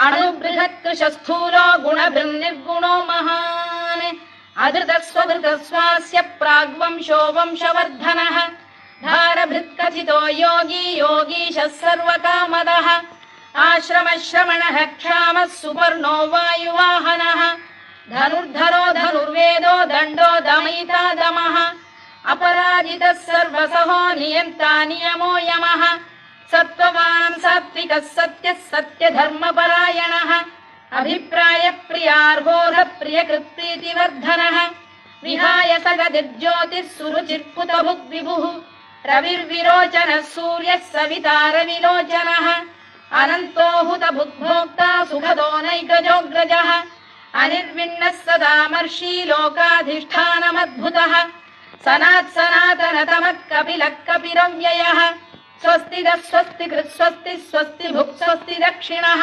अणुबृहत्कृशस्थूलो गुणभिर्निर्गुणो महान् अधृतस्वधृतस्वास्य प्राग्वंशो वंशवर्धनः भारभृत्कथितो योगी योगीशः सर्वकामदः आश्रमश्रमणः क्षामः सुपर्णो वायुवाहनः धनुर्धरो धनुर्वेदो दण्डो दमयिता दमः अपराजितः सर्वसहो नियन्ता नियमो यमः सत्त्ववान् सात्विकः सत्यः सत्यधर्मपरायणः अभिप्रायप्रियार्होः प्रियकृत्प्रीतिवर्धनः विहाय सगतिर्ज्योतिः सुरुचिर्कुतभुग्विभुः रविर्विरोचनः सूर्यः सविता रविलोचनः अनन्तो हुतभुग्भोक्ता सुखदो नैकजोऽग्रजः अनिर्विण्णः सदामर्षी लोकाधिष्ठानमद्भुतः सनातनतमः कपिलः कपिरव्ययः स्वस्तिदः स्वस्तिकृत् स्वस्ति स्वस्ति भुक् स्वस्ति दक्षिणः।